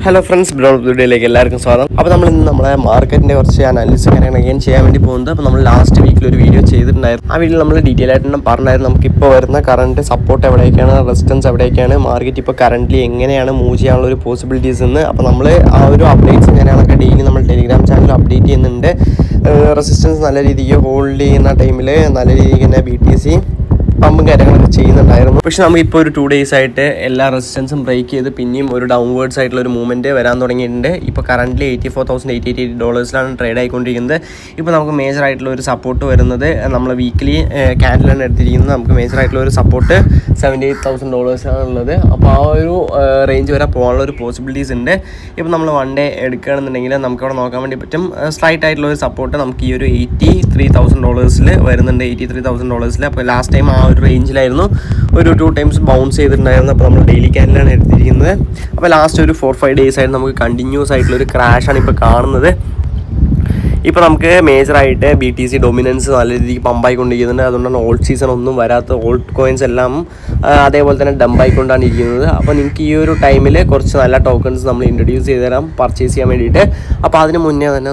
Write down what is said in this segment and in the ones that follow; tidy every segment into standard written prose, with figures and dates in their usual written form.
Hello friends, brown വീഡിയോയിലേക്ക് എല്ലാവർക്കും സ്വാഗതം. അപ്പോൾ നമ്മൾ ഇന്ന് നമ്മളെ മാർക്കറ്റിൻ്റെ കുറച്ച് അനാലിസിസ് കാര്യങ്ങളൊക്കെ ചെയ്യാൻ വേണ്ടി പോകുന്നത്. അപ്പോൾ നമ്മൾ ലാസ്റ്റ് വീക്കിൽ ഒരു വീഡിയോ ചെയ്തിട്ടുണ്ടായിരുന്നു. ആ വീഡിയോയിൽ നമ്മൾ ഡീറ്റെയിൽ ആയിട്ട് പറഞ്ഞായിരുന്നു നമുക്കിപ്പോൾ വരുന്ന കറണ്ട് സപ്പോർട്ട് എവിടേക്കാണ്, റെസിസ്റ്റൻസ് എവിടേക്കാണ്, മാർക്കറ്റ് ഇപ്പോൾ കറൻ്റ്ലി എങ്ങനെയാണ് മൂവ് ചെയ്യാനുള്ള ഒരു പോസിബിലിറ്റീസ് എന്ന്. അപ്പോൾ നമ്മൾ ആ ഒരു അപ്ഡേറ്റ്സ് കാര്യങ്ങളൊക്കെ ഡെയിലി നമ്മൾ ടെലിഗ്രാം ചാനൽ അപ്ഡേറ്റ് ചെയ്യുന്നുണ്ട്. റെസിസ്റ്റൻസ് നല്ല രീതിക്ക് ഹോൾഡ് ചെയ്യുന്ന ടൈമിൽ നല്ല രീതിക്ക് തന്നെ BTC പമ്പും കാര്യങ്ങളൊക്കെ ചെയ്യുന്നുണ്ടായിരുന്നു. പക്ഷെ നമുക്കിപ്പോൾ ഒരു 2 days ആയിട്ട് എല്ലാ റെസിസ്റ്റൻസും ബ്രേക്ക് ചെയ്ത് പിന്നെയും ഒരു ഡൗൺവേർഡ്സ് ആയിട്ടുള്ള ഒരു മൂവ്മെൻറ്റ് വരാൻ തുടങ്ങിയിട്ടുണ്ട്. ഇപ്പോൾ കറൻ്റ് $84,888 ട്രേഡ് ആയിക്കൊണ്ടിരിക്കുന്നത്. ഇപ്പോൾ നമുക്ക് മേജർ ആയിട്ടുള്ള ഒരു സപ്പോർട്ട് വരുന്നത് നമ്മൾ വീക്കിലി ക്യാൻഡിലാണ് എടുത്തിരിക്കുന്നത്. നമുക്ക് മേജർ ആയിട്ടുള്ള ഒരു സപ്പോർട്ട് $78,000 ആണുള്ളത്. അപ്പോൾ ആ ഒരു റേഞ്ച് വരെ പോകാനുള്ള ഒരു പോസിബിലിറ്റീസ് ഉണ്ട്. ഇപ്പോൾ നമ്മൾ 1 day എടുക്കുകയാണെന്നുണ്ടെങ്കിൽ നമുക്കവിടെ നോക്കാൻ വേണ്ടി പറ്റും. സ്ലൈറ്റ് ആയിട്ടുള്ള ഒരു സപ്പോർട്ട് നമുക്ക് ഈ ഒരു $83,000 വരുന്നുണ്ട്. $83,000. അപ്പോൾ ലാസ്റ്റ് ടൈം ആ ഒരു റേഞ്ചിലായിരുന്നു ഒരു 2 times ബൗൺസ് ചെയ്തിട്ടുണ്ടായിരുന്നു. അപ്പോൾ നമ്മൾ ഡെയിലി ക്യാൻഡിലാണ് എടുത്തിരിക്കുന്നത്. അപ്പോൾ ലാസ്റ്റ് ഒരു 4-5 days ആയിട്ട് നമുക്ക് കണ്ടിന്യൂസ് ആയിട്ടുള്ള ഒരു ക്രാഷാണ് ഇപ്പോൾ കാണുന്നത്. ഇപ്പോൾ നമുക്ക് മേജറായിട്ട് BTC ഡൊമിനൻസ് നല്ല രീതിക്ക് പമ്പായിക്കൊണ്ടിരിക്കുന്നുണ്ട്. അതുകൊണ്ടാണ് ഓൾഡ് സീസൺ ഒന്നും വരാത്ത ഓൾഡ് കോയിൻസ് എല്ലാം അതേപോലെ തന്നെ ഡംപായിക്കൊണ്ടാണ് ഇരിക്കുന്നത്. അപ്പോൾ നിങ്ങൾക്ക് ഈ ഒരു ടൈമിൽ കുറച്ച് നല്ല ടോക്കൺസ് നമ്മൾ ഇൻട്രൊഡ്യൂസ് ചെയ്ത് തരാം പർച്ചേസ് ചെയ്യാൻ വേണ്ടിയിട്ട്. അപ്പോൾ അതിന് മുന്നേ തന്നെ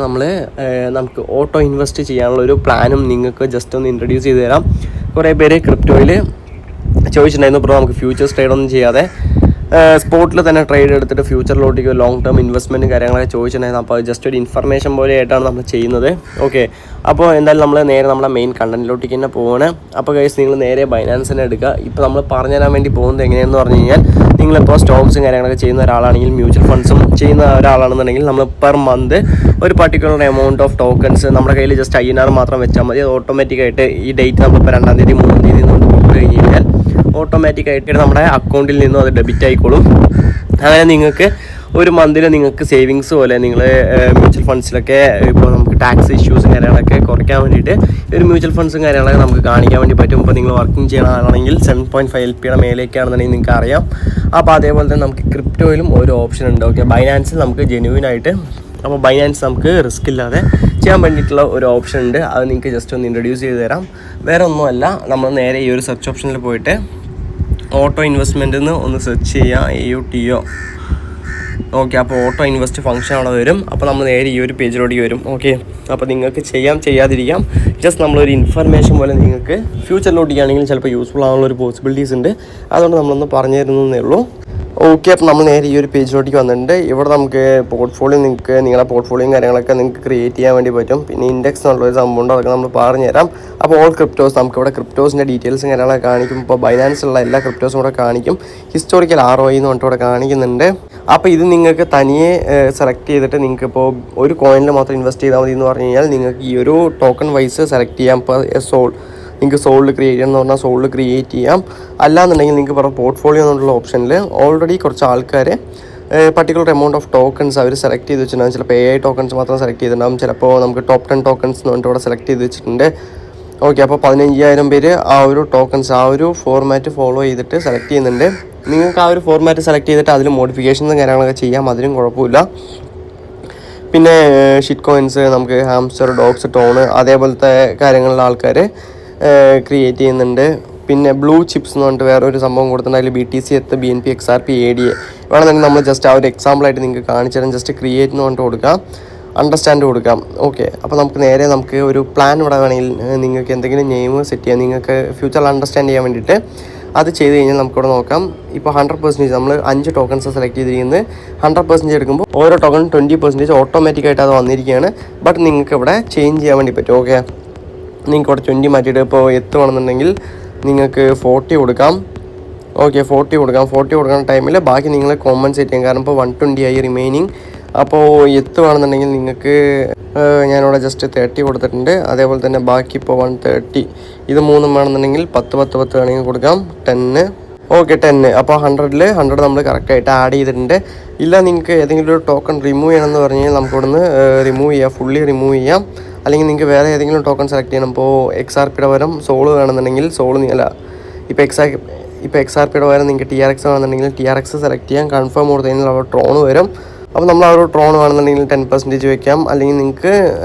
നമുക്ക് ഓട്ടോ ഇൻവെസ്റ്റ് ചെയ്യാനുള്ള ഒരു പ്ലാനും നിങ്ങൾക്ക് ജസ്റ്റ് ഒന്ന് ഇൻട്രൊഡ്യൂസ് ചെയ്ത് തരാം. കുറേ പേര് ക്രിപ്റ്റോയിൽ ചോദിച്ചിട്ടുണ്ടായിരുന്നു, ഇപ്പോൾ നമുക്ക് ഫ്യൂച്ചേഴ്സ് ട്രേഡൊന്നും ചെയ്യാതെ സ്പോട്ടിൽ തന്നെ ട്രേഡ് എടുത്തിട്ട് ഫ്യൂച്ചറിലോട്ടേക്ക് ലോങ് ടേം ഇൻവെസ്റ്റ്മെൻറ്റും കാര്യങ്ങളൊക്കെ ചോദിച്ചിട്ടുണ്ടായിരുന്നു. അപ്പോൾ ജസ്റ്റ് ഒരു ഇൻഫർമേഷൻ പോലെ ആയിട്ടാണ് നമ്മൾ ചെയ്യുന്നത്. ഓക്കെ, അപ്പോൾ എന്തായാലും നമ്മൾ നേരെ നമ്മുടെ മെയിൻ കണ്ടൻറ്റിലോട്ടേക്ക് തന്നെ പോവാണ്. അപ്പോൾ ഗൈസ്, നിങ്ങൾ നേരെ ബൈനാൻസ് തന്നെ എടുക്കുക. ഇപ്പോൾ നമ്മൾ പറഞ്ഞു തരാൻ വേണ്ടി പോകുന്നത് എങ്ങനെയാണെന്ന് പറഞ്ഞു കഴിഞ്ഞാൽ, നിങ്ങളിപ്പോൾ സ്റ്റോക്സും കാര്യങ്ങളൊക്കെ ചെയ്യുന്ന ഒരാളാണെങ്കിൽ, മ്യൂച്വൽ ഫണ്ട്സും ചെയ്യുന്ന ഒരാളാണെന്നുണ്ടെങ്കിൽ, നമ്മൾ പെർ മന്ത് ഒരു പർട്ടിക്കുലർ എമൗണ്ട് ഓഫ് ടോക്കൺസ് നമ്മുടെ കയ്യിൽ ജസ്റ്റ് INR മാത്രം വെച്ചാൽ മതി. അത് ഓട്ടോമാറ്റിക്കായിട്ട് ഈ ഡേറ്റ് നമ്മളിപ്പോൾ 2ാം തീയതി 3ാം തീയതി കൊണ്ട് കൊടുത്തു കഴിഞ്ഞ് കഴിഞ്ഞാൽ ഓട്ടോമാറ്റിക്കായിട്ട് നമ്മുടെ അക്കൗണ്ടിൽ നിന്നും അത് ഡെബിറ്റ് ആയിക്കോളും. അങ്ങനെ നിങ്ങൾക്ക് ഒരു മന്തിൽ നിങ്ങൾക്ക് സേവിങ്സ് പോലെ നിങ്ങൾ മ്യൂച്വൽ ഫണ്ട്സിലൊക്കെ ഇപ്പോൾ നമുക്ക് ടാക്സ് ഇഷ്യൂസും കാര്യങ്ങളൊക്കെ കുറയ്ക്കാൻ വേണ്ടിയിട്ട് ഒരു മ്യൂച്വൽ ഫണ്ട്സും കാര്യങ്ങളൊക്കെ നമുക്ക് കാണിക്കാൻ വേണ്ടി പറ്റും. ഇപ്പോൾ നിങ്ങൾ വർക്കിംഗ് ചെയ്യുന്ന ആളാണെങ്കിൽ 7.5 LPയുടെ മേലേക്കാണെന്നുണ്ടെങ്കിൽ നിങ്ങൾക്ക് അറിയാം. അപ്പോൾ അതേപോലെ തന്നെ നമുക്ക് ക്രിപ്റ്റോയിലും ഒരു ഓപ്ഷൻ ഉണ്ട്. ഓക്കെ, ബൈനാൻസിൽ നമുക്ക് ജെന്യുവിൻ ആയിട്ട്, അപ്പോൾ ബൈനാൻസ് നമുക്ക് റിസ്ക് ഇല്ലാതെ ചെയ്യാൻ വേണ്ടിയിട്ടുള്ള ഒരു ഓപ്ഷൻ ഉണ്ട്. അത് നിങ്ങൾക്ക് ജസ്റ്റ് ഒന്ന് ഇൻട്രൊഡ്യൂസ് ചെയ്ത് തരാം. വേറെ ഒന്നുമല്ല, നമ്മൾ നേരെ ഈ ഒരു സെർച്ച് ഓപ്ഷനിൽ പോയിട്ട് ഓട്ടോ ഇൻവെസ്റ്റ്മെൻറ്റിൽ നിന്ന് ഒന്ന് സെർച്ച് ചെയ്യാം, AUTO. ഓക്കെ, അപ്പോൾ ഓട്ടോ ഇൻവെസ്റ്റ് ഫംഗ്ഷൻ അവിടെ വരും. അപ്പോൾ നമ്മൾ നേരെ ഈ ഒരു പേജിലോട്ടേക്ക് വരും. ഓക്കെ, അപ്പോൾ നിങ്ങൾക്ക് ചെയ്യാതിരിക്കാം. ജസ്റ്റ് നമ്മളൊരു ഇൻഫർമേഷൻ പോലെ നിങ്ങൾക്ക് ഫ്യൂച്ചറിലോട്ടേക്കാണെങ്കിലും ചിലപ്പോൾ യൂസ്ഫുൾ ആവാനുള്ള ഒരു പോസിബിലിറ്റീസ് ഉണ്ട്. അതുകൊണ്ട് നമ്മളൊന്ന് പറഞ്ഞു തരുന്നതേ ഉള്ളൂ. ഓക്കെ, അപ്പോൾ നമ്മൾ നേരെ ഈ ഒരു പേജിലോട്ടേക്ക് വന്നിട്ടുണ്ട്. ഇവിടെ നമുക്ക് പോർട്ട്ഫോളിയോ, നിങ്ങളുടെ പോർട്ട്ഫോളിയോയും കാര്യങ്ങളൊക്കെ നിങ്ങൾക്ക് ക്രിയേറ്റ് ചെയ്യാൻ വേണ്ടി പറ്റും. പിന്നെ ഇൻഡെക്സ് എന്നുള്ളൊരു സംഭവം ഉണ്ട്, അതൊക്കെ നമ്മൾ പറഞ്ഞു തരാം. അപ്പോൾ ഓൾ ക്രിപ്റ്റോസ്, നമുക്കിവിടെ ക്രിപ്റ്റോസിൻ്റെ ഡീറ്റെയിൽസും കാര്യങ്ങളൊക്കെ കാണിക്കും. ഇപ്പോൾ ബൈനാൻസിലുള്ള എല്ലാ ക്രിപ്റ്റോസും കൂടെ കാണിക്കും. ഹിസ്റ്റോറിക്കൽ ROI എന്ന് പറഞ്ഞിട്ട് ഇവിടെ കാണിക്കുന്നുണ്ട്. അപ്പോൾ ഇത് നിങ്ങൾക്ക് തനിയെ സെലക്ട് ചെയ്തിട്ട് നിങ്ങൾക്ക് ഇപ്പോൾ ഒരു കോയിനിൽ മാത്രം ഇൻവെസ്റ്റ് ചെയ്താൽ മതി എന്ന് പറഞ്ഞു കഴിഞ്ഞാൽ നിങ്ങൾക്ക് ഈ ഒരു ടോക്കൺ വൈസ് സെലക്ട് ചെയ്യാം. ഇപ്പോൾ നിങ്ങൾക്ക് സോളിൽ ക്രിയേറ്റ് ചെയ്യണമെന്ന് പറഞ്ഞാൽ സോളിൽ ക്രിയേറ്റ് ചെയ്യാം. അല്ലാന്നുണ്ടെങ്കിൽ നിങ്ങൾക്ക് പറഞ്ഞ പോർട്ട്ഫോളിയോ എന്നുള്ള ഓപ്ഷനിൽ ഓൾറെഡി കുറച്ച് ആൾക്കാർ പർട്ടിക്കുലർ എമൗണ്ട് ഓഫ് ടോക്കൺസ് അവർ സെലക്ട് ചെയ്ത് വെച്ചിട്ടുണ്ടാകും. ചിലപ്പോൾ AI ടോക്കൺസ് മാത്രം സെലക്ട് ചെയ്തിട്ടുണ്ടാകും. ചിലപ്പോൾ നമുക്ക് ടോപ്പ് 10 ടോക്കൺസ് എന്ന് പറഞ്ഞിട്ട് ഇവിടെ സെലക്ട് ചെയ്ത് വെച്ചിട്ടുണ്ട്. ഓക്കെ, അപ്പോൾ 15,000 പേര് ആ ഒരു ടോക്കൺസ് ആ ഒരു ഫോർമാറ്റ് ഫോളോ ചെയ്തിട്ട് സെലക്ട് ചെയ്യുന്നുണ്ട്. നിങ്ങൾക്ക് ആ ഒരു ഫോർമാറ്റ് സെലക്ട് ചെയ്തിട്ട് അതിൽ മോഡിഫിക്കേഷൻസും കാര്യങ്ങളൊക്കെ ചെയ്യാം, അതിനും കുഴപ്പമില്ല. പിന്നെ ഷിറ്റ് കോയിൻസ്, നമുക്ക് ഹാംസ്റ്റർ, ഡോഗ്സ്, ടോണ് അതേപോലത്തെ കാര്യങ്ങളിലെ ആൾക്കാർ ക്രിയേറ്റ് ചെയ്യുന്നുണ്ട്. പിന്നെ ബ്ലൂ ചിപ്സ് എന്ന് പറഞ്ഞിട്ട് വേറെ ഒരു സംഭവം കൊടുത്തിട്ടുണ്ട്. അതിൽ BTC, ETH, BNB, XRP, ADA വേണമെന്നുണ്ടെങ്കിൽ നമ്മൾ ജസ്റ്റ് ആ ഒരു എക്സാമ്പിളായിട്ട് നിങ്ങൾക്ക് കാണിച്ചു തരാം. ജസ്റ്റ് ക്രിയേറ്റ് എന്ന് പറഞ്ഞിട്ട് കൊടുക്കാം, അണ്ടർസ്റ്റാൻഡ് കൊടുക്കാം. ഓക്കെ, അപ്പോൾ നമുക്ക് ഒരു പ്ലാൻ ഇവിടെ വേണമെങ്കിൽ നിങ്ങൾക്ക് എന്തെങ്കിലും നെയിം സെറ്റ് ചെയ്യാം, നിങ്ങൾക്ക് ഫ്യൂച്ചറിൽ അണ്ടർസ്റ്റാൻഡ് ചെയ്യാൻ വേണ്ടിയിട്ട്. അത് ചെയ്ത് കഴിഞ്ഞാൽ നമുക്കിവിടെ നോക്കാം. ഇപ്പോൾ 100% നമ്മൾ 5 ടോക്കൺസ് സെലക്ട് ചെയ്തിരിക്കുന്നത്. 100% എടുക്കുമ്പോൾ ഓരോ ടോക്കൺ 20% ഓട്ടോമാറ്റിക്കായിട്ട് അത് വന്നിരിക്കുകയാണ്. ബട്ട് നിങ്ങൾക്ക് ഇവിടെ ചേഞ്ച് ചെയ്യാൻ വേണ്ടി പറ്റും. ഓക്കെ, നിങ്ങൾക്ക് ഇവിടെ 20 മാറ്റിയിട്ട് ഇപ്പോൾ എത്തുവാണെന്നുണ്ടെങ്കിൽ നിങ്ങൾക്ക് 40 കൊടുക്കാം. ഓക്കെ, 40 കൊടുക്കുന്ന ടൈമിൽ ബാക്കി നിങ്ങൾ കോമ്പൻസേറ്റ് ചെയ്യാം. കാരണം ഇപ്പോൾ 120 ആയി റിമൈനിങ്. അപ്പോൾ എത്തുവാണെന്നുണ്ടെങ്കിൽ നിങ്ങൾക്ക് ഞാനിവിടെ ജസ്റ്റ് 30 കൊടുത്തിട്ടുണ്ട്. അതേപോലെ തന്നെ ബാക്കി ഇപ്പോൾ 130, ഇത് 3 വേണമെന്നുണ്ടെങ്കിൽ 10 വേണമെങ്കിൽ കൊടുക്കാം. 10. ഓക്കെ, 10. അപ്പോൾ 100 നമ്മൾ കറക്റ്റായിട്ട് ആഡ് ചെയ്തിട്ടുണ്ട്. ഇല്ല, നിങ്ങൾക്ക് ഏതെങ്കിലും ഒരു ടോക്കൺ റിമൂവ് ചെയ്യണമെന്ന് പറഞ്ഞു കഴിഞ്ഞാൽ നമുക്ക് ഇവിടുന്ന് റിമൂവ് ചെയ്യാം, ഫുള്ളി റിമൂവ് ചെയ്യാം. അല്ലെങ്കിൽ നിങ്ങൾക്ക് വേറെ ഏതെങ്കിലും ടോക്കൺ സെലക്ട് ചെയ്യണം. ഇപ്പോൾ XRPയുടെ പകരം സോള് വേണമെന്നുണ്ടെങ്കിൽ ഇപ്പോൾ XRPയുടെ പകരം നിങ്ങൾക്ക് TRX വേണമെന്നുണ്ടെങ്കിൽ TRX സെലക്ട് ചെയ്യാം. കൺഫേം കൊടുത്തു കഴിഞ്ഞാൽ അവിടെ ട്രോൺ വരും. അപ്പോൾ നമ്മൾ ആ ഒരു ട്രോൺ വേണമെന്നുണ്ടെങ്കിൽ 10% വെക്കാം. അല്ലെങ്കിൽ നിങ്ങൾക്ക്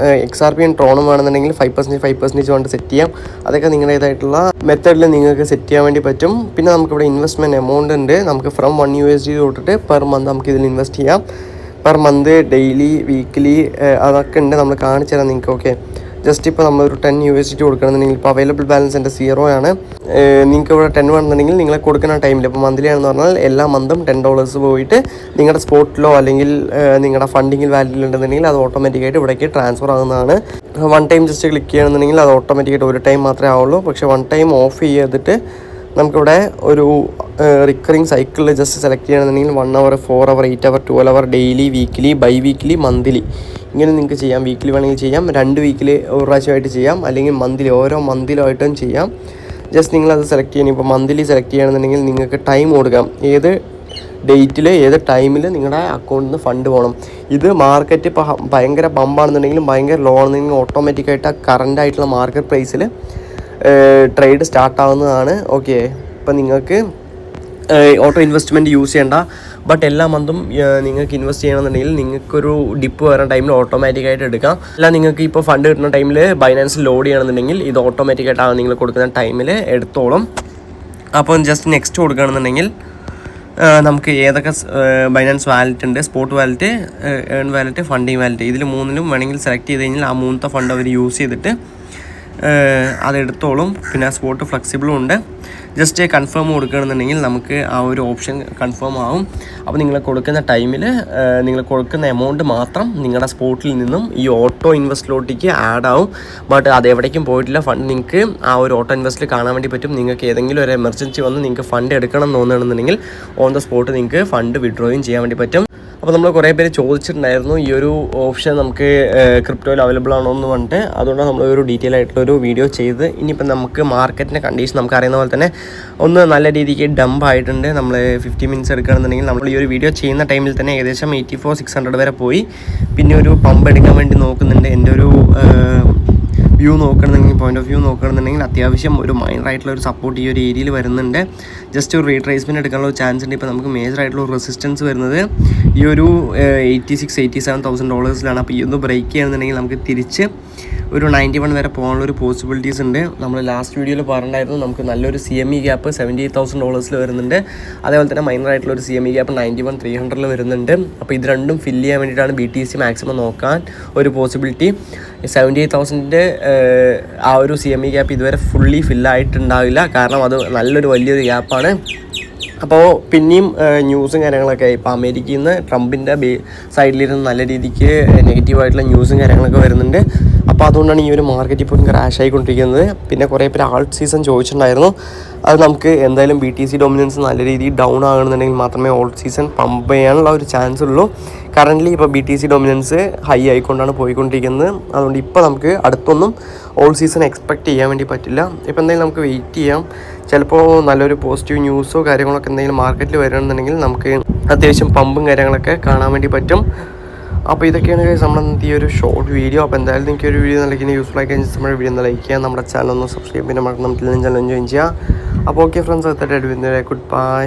XRPയും ട്രോണും വേണമെന്നുണ്ടെങ്കിൽ 5% കൊണ്ട് സെറ്റ് ചെയ്യാം. അതൊക്കെ നിങ്ങളുടേതായിട്ടുള്ള മെത്തേഡിൽ നിങ്ങൾക്ക് സെറ്റ് ചെയ്യാൻ വേണ്ടി പറ്റും. പിന്നെ നമുക്കിവിടെ ഇൻവെസ്റ്റ്മെൻറ്റ് എമൗണ്ട് ഉണ്ട്. നമുക്ക് ഫ്രം $1 തൊട്ടിട്ട് പെർ മന്ത് നമുക്ക് ഇതിൽ ഇൻവെസ്റ്റ് ചെയ്യാം. പെർ മന്ത് ഡെയിലി വീക്ക്ലി അതൊക്കെ ഉണ്ട്, നമ്മൾ കാണിച്ചു തരാം നിങ്ങൾക്ക്. ഓക്കെ, ജസ്റ്റ് ഇപ്പോൾ നമ്മളൊരു 10 USDT കൊടുക്കണമെന്നുണ്ടെങ്കിൽ ഇപ്പോൾ അവൈലബിൾ ബാലൻസ് എൻ്റെ 0 ആണ്. നിങ്ങൾക്ക് ഇവിടെ 10 വേണമെന്നുണ്ടെങ്കിൽ നിങ്ങൾ കൊടുക്കുന്ന ടൈമിൽ ഇപ്പോൾ മന്ത്ലി ആണെന്ന് പറഞ്ഞാൽ എല്ലാ മന്തും $10 പോയിട്ട് നിങ്ങളുടെ സ്പോട്ടിലോ അല്ലെങ്കിൽ നിങ്ങളുടെ ഫണ്ടിങ്ങിൽ വാല്യൂ ഉണ്ടെന്നുണ്ടെങ്കിൽ അത് ഓട്ടോമാറ്റിക്കായിട്ട് ഇവിടേക്ക് ട്രാൻസ്ഫർ ആകുന്നതാണ്. 1 ടൈം ജസ്റ്റ് ക്ലിക്ക് ചെയ്യണമെന്നുണ്ടെങ്കിൽ അത് ഓട്ടോമാറ്റിക്കായിട്ട് ഒരു ടൈം മാത്രമേ ആവുള്ളൂ. പക്ഷേ 1 ടൈം ഓഫ് ചെയ്തിട്ട് നമുക്കിവിടെ ഒരു റിക്കറിങ് സൈക്കിളിൽ ജസ്റ്റ് സെലക്ട് ചെയ്യണമെന്നുണ്ടെങ്കിൽ 1 hour, 4 hour, 8 hour, 12 hour, daily, weekly, bi weekly, monthly ഇങ്ങനെ നിങ്ങൾക്ക് ചെയ്യാം. വീക്കിലി വേണമെങ്കിൽ ചെയ്യാം, 2 വീക്കിൽ ഒരു പ്രാവശ്യമായിട്ട് ചെയ്യാം, അല്ലെങ്കിൽ മന്ത്ലി ഓരോ മന്തിലായിട്ടും ചെയ്യാം. ജസ്റ്റ് നിങ്ങളത് സെലക്ട് ചെയ്യണം. ഇപ്പോൾ മന്ത്ലി സെലക്ട് ചെയ്യണമെന്നുണ്ടെങ്കിൽ നിങ്ങൾക്ക് ടൈം കൊടുക്കാം, ഏത് ഡേറ്റിൽ ഏത് ടൈമിൽ നിങ്ങളുടെ അക്കൗണ്ടിൽ നിന്ന് ഫണ്ട് പോകണം. ഇത് മാർക്കറ്റ് ഇപ്പോൾ ഭയങ്കര പമ്പാണെന്നുണ്ടെങ്കിലും ഭയങ്കര ലോ ആണെന്നുണ്ടെങ്കിലും ഓട്ടോമാറ്റിക്കായിട്ട് ആ കറൻ്റ് ആയിട്ടുള്ള മാർക്കറ്റ് പ്രൈസിൽ ട്രേഡ് സ്റ്റാർട്ടാവുന്നതാണ്. ഓക്കെ, ഇപ്പം നിങ്ങൾക്ക് ഓട്ടോ ഇൻവെസ്റ്റ്മെൻറ്റ് യൂസ് ചെയ്യേണ്ട, ബട്ട് എല്ലാ മന്തും നിങ്ങൾക്ക് ഇൻവെസ്റ്റ് ചെയ്യണമെന്നുണ്ടെങ്കിൽ നിങ്ങൾക്കൊരു ഡിപ്പ് വരുന്ന ടൈമിൽ ഓട്ടോമാറ്റിക്കായിട്ട് എടുക്കാം. അല്ല നിങ്ങൾക്ക് ഇപ്പോൾ ഫണ്ട് കിട്ടുന്ന ടൈമിൽ ബൈനാൻസിൽ ലോഡ് ചെയ്യണമെന്നുണ്ടെങ്കിൽ ഇത് ഓട്ടോമാറ്റിക്കായിട്ടാണ് നിങ്ങൾ കൊടുക്കുന്ന ടൈമിൽ എടുത്തോളും. അപ്പോൾ ജസ്റ്റ് നെക്സ്റ്റ് കൊടുക്കുകയാണെന്നുണ്ടെങ്കിൽ നമുക്ക് ഏതൊക്കെ ബൈനാൻസ് വാലറ്റ് ഉണ്ട്, spot wallet, earn wallet, funding wallet, ഇതിൽ മൂന്നിലും വേണമെങ്കിൽ സെലക്ട് ചെയ്ത് കഴിഞ്ഞാൽ ആ മൂന്നത്തെ ഫണ്ട് അവർ യൂസ് ചെയ്തിട്ട് അതെടുത്തോളും. പിന്നെ സ്പോട്ട് ഫ്ലെക്സിബിളും ഉണ്ട്. ജസ്റ്റ് കൺഫേം കൊടുക്കുകയാണെന്നുണ്ടെങ്കിൽ നമുക്ക് ആ ഒരു ഓപ്ഷൻ കൺഫേം ആവും. അപ്പോൾ നിങ്ങൾ കൊടുക്കുന്ന ടൈമിൽ നിങ്ങൾ കൊടുക്കുന്ന എമൗണ്ട് മാത്രം നിങ്ങളുടെ സ്പോട്ടിൽ നിന്നും ഈ ഓട്ടോ ഇൻവെസ്റ്റിലോട്ടേക്ക് ആഡ് ആവും. ബട്ട് അത് എവിടേക്കും പോയിട്ടില്ല. ഫണ്ട് നിങ്ങൾക്ക് ആ ഒരു ഓട്ടോ ഇൻവെസ്റ്റിൽ കാണാൻ വേണ്ടി പറ്റും. നിങ്ങൾക്ക് ഏതെങ്കിലും ഒരു എമർജൻസി വന്ന് നിങ്ങൾക്ക് ഫണ്ട് എടുക്കണം എന്ന് തോന്നുകയാണെന്നുണ്ടെങ്കിൽ ഓൺ ദ സ്പോട്ട് നിങ്ങൾക്ക് ഫണ്ട് വിഡ്രോയും ചെയ്യാൻ വേണ്ടി പറ്റും. അപ്പോൾ നമ്മൾ കുറേ പേര് ചോദിച്ചിട്ടുണ്ടായിരുന്നു ഈ ഒരു ഓപ്ഷൻ നമുക്ക് ക്രിപ്റ്റോയിൽ അവൈലബിൾ ആണോ എന്ന് പറഞ്ഞിട്ട്. അതുകൊണ്ട് നമ്മളൊരു ഡീറ്റെയിൽ ആയിട്ടുള്ളൊരു വീഡിയോ ചെയ്ത് ഇനിയിപ്പോൾ നമുക്ക് മാർക്കറ്റിൻ്റെ കണ്ടീഷൻ നമുക്ക് അറിയുന്ന പോലെ തന്നെ ഒന്ന് നല്ല രീതിക്ക് ഡംപ് ആയിട്ടുണ്ട്. നമ്മൾ 50 മിനിറ്റ്സ് എടുക്കുകയാണെന്നുണ്ടെങ്കിൽ നമ്മൾ ഈ ഒരു വീഡിയോ ചെയ്യുന്ന ടൈമിൽ തന്നെ ഏകദേശം 84,600 വരെ പോയി. പിന്നെ ഒരു പമ്പ് എടുക്കാൻ വേണ്ടി നോക്കുന്നുണ്ട്. എൻ്റെ ഒരു വ്യൂ നോക്കുകയാണെന്നുണ്ടെങ്കിൽ, പോയിന്റ് ഓഫ് വ്യൂ നോക്കുകയാണെന്നുണ്ടെങ്കിൽ അത്യാവശ്യം ഒരു മൈനറായിട്ടുള്ള ഒരു സപ്പോർട്ട് ഈ ഒരു ഏരിയയിൽ വരുന്നുണ്ട്. ജസ്റ്റ് ഒരു റീട്രേസ്മെൻറ്റ് എടുക്കാനുള്ള ചാൻസ് ഉണ്ട്. ഇപ്പോൾ നമുക്ക് മേജറായിട്ടുള്ള ഒരു റെസിസ്റ്റൻസ് വരുന്നത് ഈ ഒരു $86,000-87,000 അപ്പോൾ ഈ ഒന്ന് ബ്രേക്ക് ചെയ്യുകയാണെന്നുണ്ടെങ്കിൽ നമുക്ക് തിരിച്ച് ഒരു 91 വരെ പോകാനുള്ളൊരു പോസിബിലിറ്റീസ് ഉണ്ട്. നമ്മൾ ലാസ്റ്റ് വീഡിയോയിൽ പറഞ്ഞിട്ടുണ്ടായിരുന്നു നമുക്ക് നല്ലൊരു CME ഗ്യാപ്പ് $78,000 വരുന്നുണ്ട്. അതേപോലെ തന്നെ മൈനറായിട്ടുള്ള ഒരു CME ഗ്യാപ്പ് 91,300 വരുന്നുണ്ട്. അപ്പോൾ ഇത് രണ്ടും ഫില്ല് ചെയ്യാൻ വേണ്ടിയിട്ടാണ് BTC മാക്സിമം നോക്കാൻ ഒരു പോസിബിലിറ്റി. 78,000 ആ ഒരു CME ഗ്യാപ്പ് ഇതുവരെ ഫുള്ളി ഫില്ലായിട്ടുണ്ടാവില്ല, കാരണം അത് നല്ലൊരു വലിയൊരു ഗ്യാപ്പാണ്. അപ്പോൾ പിന്നെയും ന്യൂസും കാര്യങ്ങളൊക്കെ ഇപ്പോൾ അമേരിക്കയിൽ നിന്ന് ട്രംപിൻ്റെ സൈഡിലിരുന്ന് നല്ല രീതിക്ക് നെഗറ്റീവായിട്ടുള്ള ന്യൂസും കാര്യങ്ങളൊക്കെ വരുന്നുണ്ട്. അപ്പോൾ അതുകൊണ്ടാണ് ഈ ഒരു മാർക്കറ്റ് ഇപ്പോൾ ക്രാഷ് ആയിക്കൊണ്ടിരിക്കുന്നത്. പിന്നെ കുറേ പേര് ആൾട്ട് സീസൺ ചോദിച്ചിട്ടുണ്ടായിരുന്നു. അത് നമുക്ക് എന്തായാലും BTC ഡൊമിനൻസ് നല്ല രീതിയിൽ ഡൗൺ ആകണമെന്നുണ്ടെങ്കിൽ മാത്രമേ ഓൾട്ട് സീസൺ പമ്പ് ചെയ്യാനുള്ള ഒരു ചാൻസ് ഉള്ളൂ. കറൻ്റ്ലി ഇപ്പോൾ BTC ഡൊമിനൻസ് ഹൈ ആയിക്കൊണ്ടാണ് പോയിക്കൊണ്ടിരിക്കുന്നത്. അതുകൊണ്ട് ഇപ്പോൾ നമുക്ക് അടുത്തൊന്നും ഓൾട്ട് സീസൺ എക്സ്പെക്റ്റ് ചെയ്യാൻ വേണ്ടി പറ്റില്ല. ഇപ്പോൾ എന്തായാലും നമുക്ക് വെയിറ്റ് ചെയ്യാം. ചിലപ്പോൾ നല്ലൊരു പോസിറ്റീവ് ന്യൂസോ കാര്യങ്ങളൊക്കെ എന്തെങ്കിലും മാർക്കറ്റിൽ വരികയാണെന്നുണ്ടെങ്കിൽ നമുക്ക് അത്യാവശ്യം പമ്പും കാര്യങ്ങളൊക്കെ കാണാൻ വേണ്ടി പറ്റും. അപ്പോൾ ഇതൊക്കെയാണ് നമ്മൾ ഈ ഒരു ഷോർട്ട് വീഡിയോ. അപ്പോൾ എന്തായാലും നിങ്ങൾക്ക് ഒരു വീഡിയോ നല്ല യൂസ്ഫുൾ ആയി കഴിഞ്ഞാൽ നമ്മുടെ വീഡിയോ ഒന്ന് ലൈക്ക് ചെയ്യുക, നമ്മുടെ ചാനൽ ഒന്ന് സബ്സ്ക്രൈബ് ചെയ്യാൻ മറക്കണം, നമുക്ക് ചാനൽ ജോയിൻ ചെയ്യുക. അപ്പോൾ ഓക്കെ ഫ്രണ്ട്സ്, ഗുഡ് ബൈ.